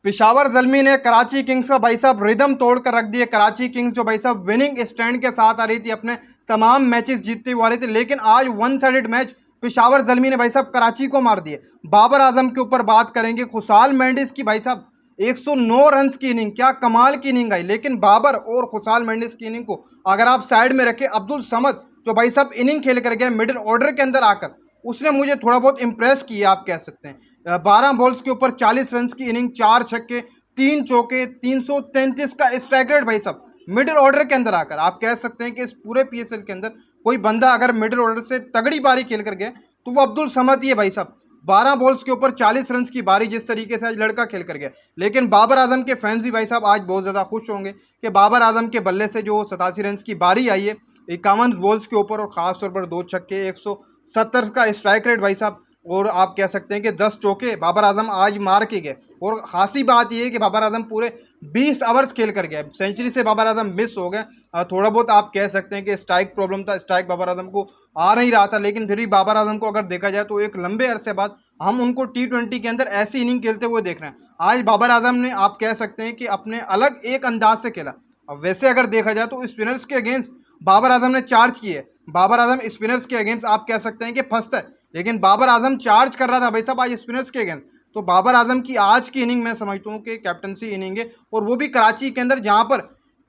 पेशावर ज़ल्मी ने कराची किंग्स का भाई साहब रिदम तोड़ कर रख दिया। कराची किंग्स जो भाई साहब विनिंग स्टैंड के साथ आ रही थी, अपने तमाम मैचेस जीतते हुए आ रही थी, लेकिन आज one sided match Peshawar Zalmi ने भाई साहब कराची को मार दिए। बाबर आजम के ऊपर बात करेंगे। खुशाल मेंडिस की भाई साहब 109 रन की इनिंग, क्या कमाल की इनिंग आई। लेकिन बाबर और खुशाल मेंडिस की इनिंग को अगर आप साइड में रखें, अब्दुल समद जो भाई साहब इनिंग खेल कर गया मिडिल ऑर्डर के अंदर आकर, उसने मुझे थोड़ा बहुत इंप्रेस किया, आप कह सकते हैं। 12 बॉल्स के ऊपर 40 रन की इनिंग, 4 छक्के, 3 चौके, 333 का स्ट्राइक रेट भाई साहब मिडिल ऑर्डर के अंदर आकर। आप कह सकते हैं कि इस पूरे पीएसएल के अंदर कोई बंदा अगर मिडिल ऑर्डर से तगड़ी बारी खेल कर गया तो वो अब्दुल समद ही है भाई साहब। 12 बॉल्स के ऊपर 40 रन की बारी जिस तरीके से आज लड़का खेल कर गया। लेकिन बाबर आजम के फैंस भी भाई साहब आज बहुत ज़्यादा खुश होंगे कि बाबर आजम के बल्ले से जो 87 रन की बारी आई है 51 बॉल्स के ऊपर, और ख़ासतौर पर 2 छक्के, 170 का स्ट्राइक रेट भाई साहब, और आप कह सकते हैं कि 10 चौके बाबर आजम आज मार के गए। और खासी बात यह है कि बाबर आजम पूरे 20 ओवर्स खेल कर गए। सेंचुरी से बाबर आजम मिस हो गए। थोड़ा बहुत आप कह सकते हैं कि स्ट्राइक प्रॉब्लम था, स्ट्राइक बाबर आजम को आ नहीं रहा था, लेकिन फिर भी बाबर आजम को अगर देखा जाए तो एक लंबे अरसे बाद हम उनको T20 के अंदर ऐसी इनिंग खेलते हुए देख रहे हैं। आज बाबर आजम ने आप कह सकते हैं कि अपने अलग एक अंदाज से खेला। अब वैसे अगर देखा जाए तो स्पिनर्स के अगेंस्ट बाबर आजम ने चार्ज किए। बाबर आजम स्पिनर्स के अगेंस्ट आप कह सकते हैं कि फंसता है, लेकिन बाबर आजम चार्ज कर रहा था भाई साहब आज स्पिनर्स के अगेंस्ट। तो बाबर आजम की आज की इनिंग मैं समझता हूँ कि कैप्टनसी इनिंग है, और वो भी कराची के अंदर जहाँ पर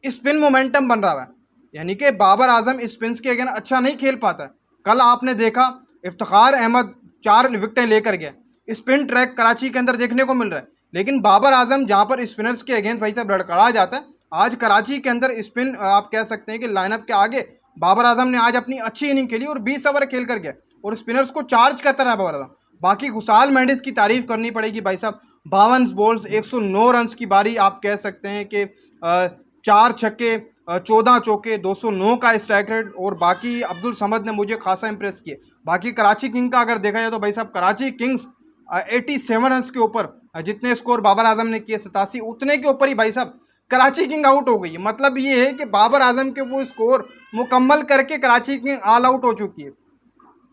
स्पिन मोमेंटम बन रहा है। यानी कि बाबर आजम स्पिन के अगेंस्ट अच्छा नहीं खेल पाता है। कल आपने देखा इफ्तिखार अहमद 4 विकेटें लेकर गया। स्पिन ट्रैक कराची के अंदर देखने को मिल रहा है, लेकिन बाबर आजम जहाँ पर स्पिनर्स के अगेंस्ट भाई साहब लड़खड़ा जाता है, आज कराची के अंदर स्पिन आप कह सकते हैं कि लाइनअप के आगे बाबर आजम ने आज अपनी अच्छी इनिंग खेली और 20 ओवर खेल कर गया, और स्पिनर्स को चार्ज करता रहा बाबर आजम। बाकी खुशाल मेंडिस की तारीफ करनी पड़ेगी भाई साहब। 52 बॉल्स, 109 रन की बारी, आप कह सकते हैं कि 4 छक्के, 14 चौके, 209 का स्ट्राइक रेट, और बाकी अब्दुल समद ने मुझे खासा इंप्रेस किया। बाकी कराची किंग का अगर देखा जाए तो भाई साहब कराची किंग्स 87 रन के ऊपर, जितने स्कोर बाबर आजम ने किए 87, उतने के ऊपर ही भाई साहब कराची किंग आउट हो गई। मतलब ये है कि बाबर आजम के वो स्कोर मुकम्मल करके कराची किंग ऑल आउट हो चुकी है।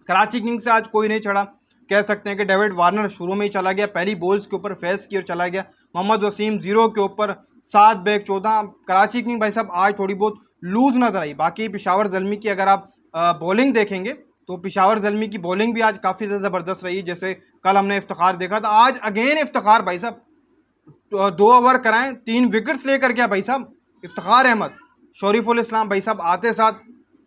कराची किंग से आज कोई नहीं चढ़ा। कह सकते हैं कि डेविड वार्नर शुरू में ही चला गया, पहली बॉल्स के ऊपर फेस की और चला गया। मोहम्मद वसीम 0 के ऊपर, 7 बैक 14। कराची किंग भाई साहब आज थोड़ी बहुत लूज नजर आई। बाकी पेशावर ज़ल्मी की अगर आप बॉलिंग देखेंगे तो पेशावर ज़ल्मी की बॉलिंग भी आज काफ़ी ज़्यादा ज़बरदस्त रही। जैसे कल हमने इफ्तिखार देखा था, आज अगेन इफ्तिखार भाई साहब 2 ओवर कराएं, 3 विकेट्स लेकर गया भाई साहब इफ्तिखार अहमद। शरीफुल इस्लाम भाई साहब आते साथ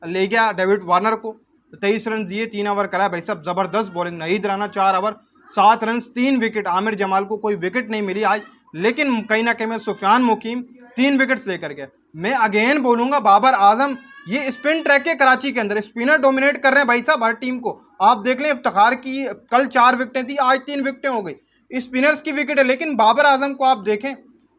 ले गया डेविड वार्नर को, 23 रन दिए, 3 ओवर कराया भाई साहब, ज़बरदस्त bowling. Nahid Rana 4 over 7 run 3 wicket. Aamir Jamal को कोई विकेट नहीं मिली आज, लेकिन कहीं ना कहीं में सुफियान मुकीम 3 विकेट्स लेकर गए। मैं अगेन बोलूँगा बाबर आजम ये स्पिन ट्रैक के कराची के अंदर स्पिनर डोमिनेट कर रहे हैं भाई साहब हर टीम को। आप देख लें इफ्तिखार की कल 4 विकेटें थी, आज 3 विकेटें हो गई, स्पिनर्स की विकेट है। लेकिन बाबर आजम को आप देखें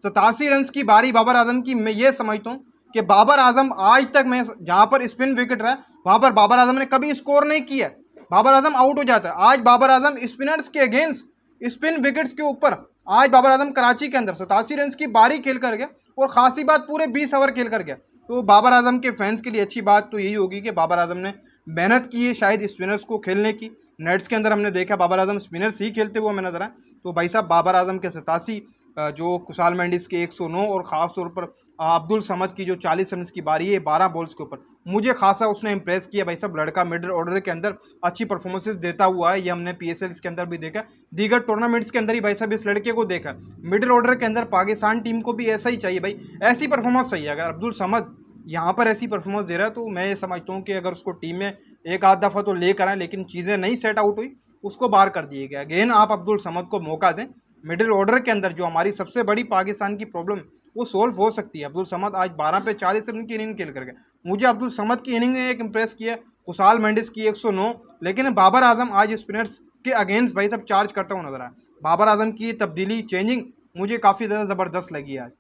87 रन की बारी बाबर आजम की। मैं ये समझता हूँ कि बाबर आजम आज तक मैं जहाँ पर स्पिन विकेट रहा वहाँ पर बाबर आजम ने कभी स्कोर नहीं किया। बाबर आजम आउट हो जाता है। आज बाबर आजम स्पिनर्स के अगेंस्ट स्पिन विकेट्स के ऊपर आज बाबर आजम कराची के अंदर 87 रन की बारी खेल कर गया, और खासी बात पूरे 20 ओवर खेल कर गया। तो बाबर आजम के फैंस के लिए अच्छी बात तो यही होगी कि बाबर आजम ने मेहनत की है शायद स्पिनर्स को खेलने की। नेट्स के अंदर हमने देखा बाबर आजम स्पिनर्स ही खेलते हुए हमें नजर आए। तो भाई साहब बाबर आजम के 87, जो खुशाल मेंडिस के 109, और ख़ास तौर पर अब्दुल समद की जो 40 रन की बारी है 12 बॉल्स के ऊपर, मुझे खासा उसने इंप्रेस किया भाई साहब। लड़का मिडिल ऑर्डर के अंदर अच्छी परफॉर्मेंसेस देता हुआ है, ये हमने PSL के अंदर भी देखा, दीगर टूर्नामेंट्स के अंदर ही भाई साहब इस लड़के को देखा। मिडिल ऑर्डर के अंदर पाकिस्तान टीम को भी ऐसा ही चाहिए भाई, ऐसी परफॉर्मेंस चाहिए। अगर अब्दुल समद यहाँ पर ऐसी परफॉर्मेंस दे रहा है तो मैं ये समझता हूँ कि अगर उसको टीम में एक आध दफ़ा तो लेकर आए, लेकिन चीज़ें नहीं सेट आउट हुई, उसको बाहर कर दिए गया। अगेन आप अब्दुल समद को मौका दें। मिडिल ऑर्डर के अंदर जो हमारी सबसे बड़ी पाकिस्तान की प्रॉब्लम वो सोल्व हो सकती है। अब्दुल समद आज 12 पे 40 रन की इनिंग खेल कर गए। मुझे अब्दुल समद की इनिंग ने एक इंप्रेस किया, खुशाल मेंडिस की 109, लेकिन बाबर आजम आज स्पिनर्स के अगेंस्ट भाई साहब चार्ज करता हुआ नजर आया। बाबर आजम की तब्दीली, चेंजिंग मुझे काफ़ी ज़्यादा ज़बरदस्त लगी आज।